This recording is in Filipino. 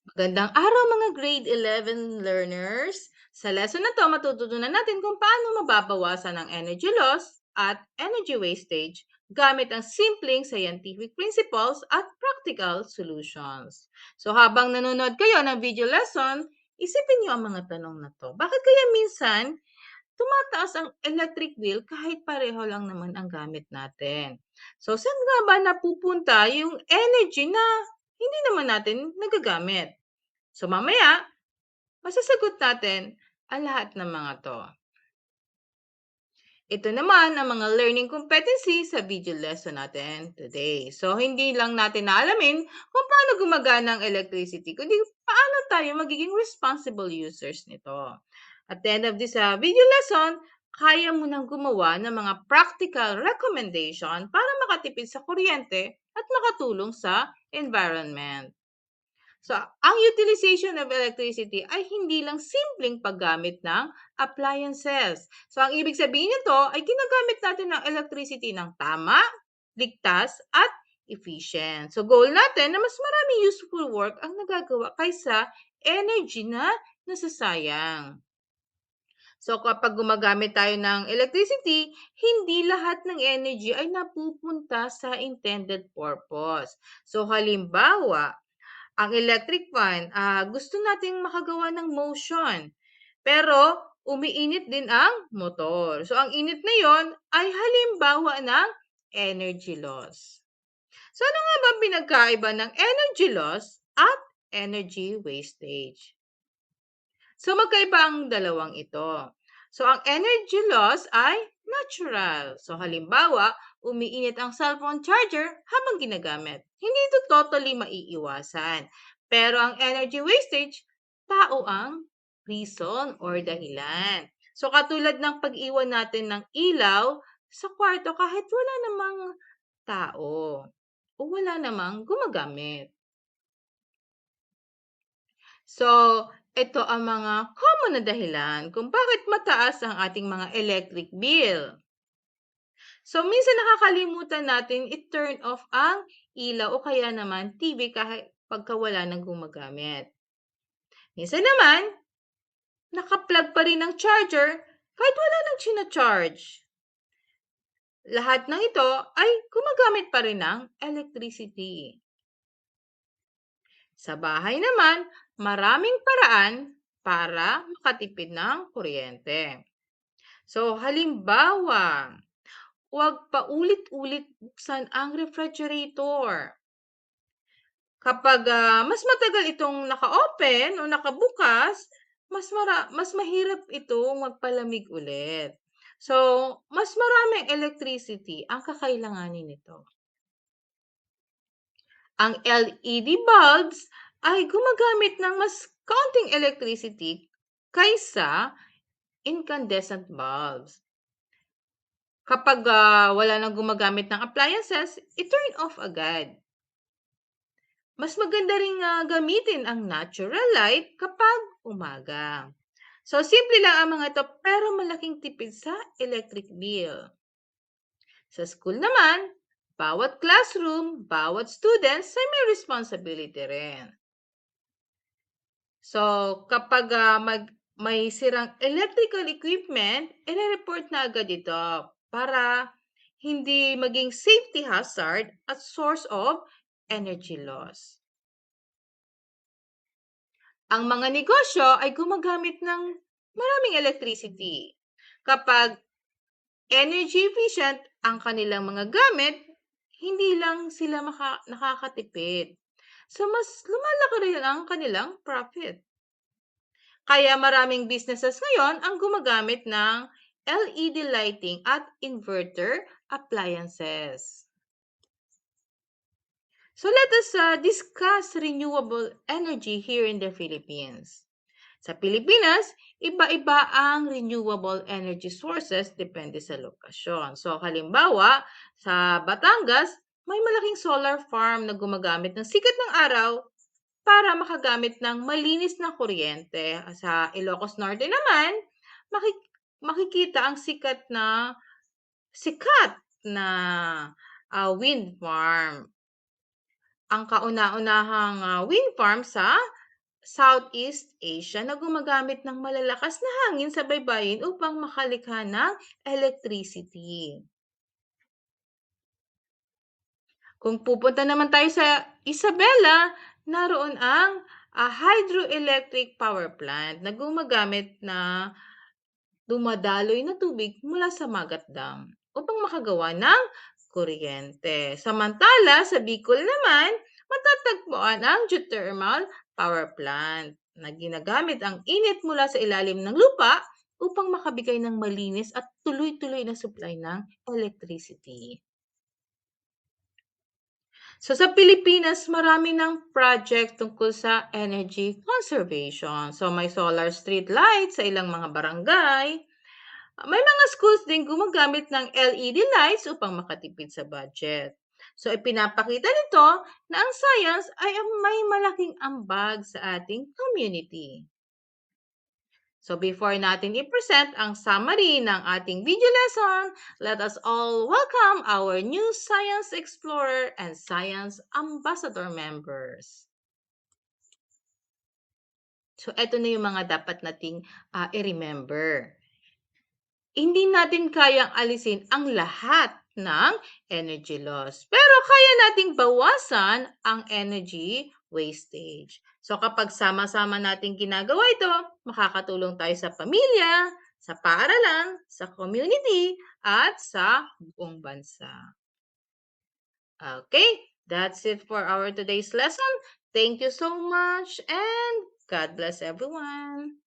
Magandang araw mga grade 11 learners! Sa lesson na to, matututunan natin kung paano mababawasan ang energy loss at energy wastage gamit ang simpleng scientific principles at practical solutions. So habang nanonood kayo ng video lesson, isipin niyo ang mga tanong na to. Bakit kaya minsan tumataas ang electric bill kahit pareho lang naman ang gamit natin? So saan nga ba napupunta yung energy na hindi naman natin nagagamit? So mamaya, masasagot natin ang lahat ng mga to. Ito naman ang mga learning competency sa video lesson natin today. So hindi lang natin naalamin kung paano gumagana ang electricity, kundi paano tayo magiging responsible users nito. At the end of this video lesson, kaya mo nang gumawa ng mga practical recommendation para makatipid sa kuryente at makatulong sa environment. So, ang utilization of electricity ay hindi lang simpleng paggamit ng appliances. So, ang ibig sabihin nito ay ginagamit natin ng electricity ng tama, ligtas, at efficient. So, goal natin na mas maraming useful work ang nagagawa kaysa energy na nasasayang. So kapag gumagamit tayo ng electricity, hindi lahat ng energy ay napupunta sa intended purpose. So halimbawa, ang electric fan, gusto nating makagawa ng motion, pero umiinit din ang motor. So, ang init na yon ay halimbawa ng energy loss. So, ano nga ba ang pinagkaiba ng energy loss at energy wastage? So, magkaiba ang dalawang ito. So, ang energy loss ay natural. So, halimbawa, umiinit ang cellphone charger habang ginagamit. Hindi ito totally maiiwasan. Pero ang energy wastage, tao ang reason or dahilan. So, katulad ng pag-iwan natin ng ilaw sa kwarto kahit wala namang tao o wala namang gumagamit. So, ito ang mga common na dahilan kung bakit mataas ang ating mga electric bill. So, minsan nakakalimutan natin i-turn off ang ilaw o kaya naman TV kahit pagka wala nang gumagamit. Minsan naman, naka-plug pa rin ang charger kahit wala nang china-charge. Lahat ng ito ay gumagamit pa rin ng electricity. Sa bahay naman, maraming paraan para makatipid ng kuryente. So, halimbawa, huwag paulit-ulit buksan ang refrigerator. Kapag mas matagal itong naka-open o nakabukas, mas mahirap itong magpalamig ulit. So, mas maraming electricity ang kakailanganin nito. Ang LED bulbs ay gumagamit ng mas kaunting electricity kaysa incandescent bulbs. Kapag wala nang gumagamit ng appliances, i-turn off agad. Mas maganda ring gamitin ang natural light kapag umaga. So, simple lang ang mga ito pero malaking tipid sa electric bill. Sa school naman, bawat classroom, bawat students ay may responsibility rin. So, kapag may sirang electrical equipment, i-report na agad ito para hindi maging safety hazard at source of energy loss. Ang mga negosyo ay gumagamit ng maraming electricity. Kapag energy efficient ang kanilang mga gamit, hindi lang sila nakakatipid. So, mas lumalaki rin ang kanilang profit. Kaya maraming businesses ngayon ang gumagamit ng LED lighting at inverter appliances. So let us discuss renewable energy here in the Philippines. Sa Pilipinas, iba-iba ang renewable energy sources depende sa lokasyon. So halimbawa, sa Batangas, may malaking solar farm na gumagamit ng sikat ng araw para makagamit ng malinis na kuryente. Sa Ilocos Norte naman, makikita ang sikat na wind farm. Ang kauna-unahang wind farm sa Southeast Asia na gumagamit ng malalakas na hangin sa baybayin upang makalikha ng electricity. Kung pupunta naman tayo sa Isabela, naroon ang hydroelectric power plant na gumagamit na dumadaloy na tubig mula sa Magat Dam upang makagawa ng kuryente. Samantala, sa Bicol naman, matatagpuan ang geothermal power plant na ginagamit ang init mula sa ilalim ng lupa upang makabigay ng malinis at tuloy-tuloy na supply ng electricity. So sa Pilipinas, marami ng project tungkol sa energy conservation. So may solar street lights sa ilang mga barangay. May mga schools din gumagamit ng LED lights upang makatipid sa budget. So ipinapakita nito na ang science ay may malaking ambag sa ating community. So before natin i-present ang summary ng ating video lesson, let us all welcome our new Science Explorer and Science Ambassador members. So ito na yung mga dapat nating i-remember. Hindi natin kayang alisin ang lahat ng energy loss. Pero kaya nating bawasan ang energy wastage. So kapag sama-sama nating ginagawa ito, makakatulong tayo sa pamilya, sa paaralan, sa community, at sa buong bansa. Okay, that's it for our today's lesson. Thank you so much and God bless everyone.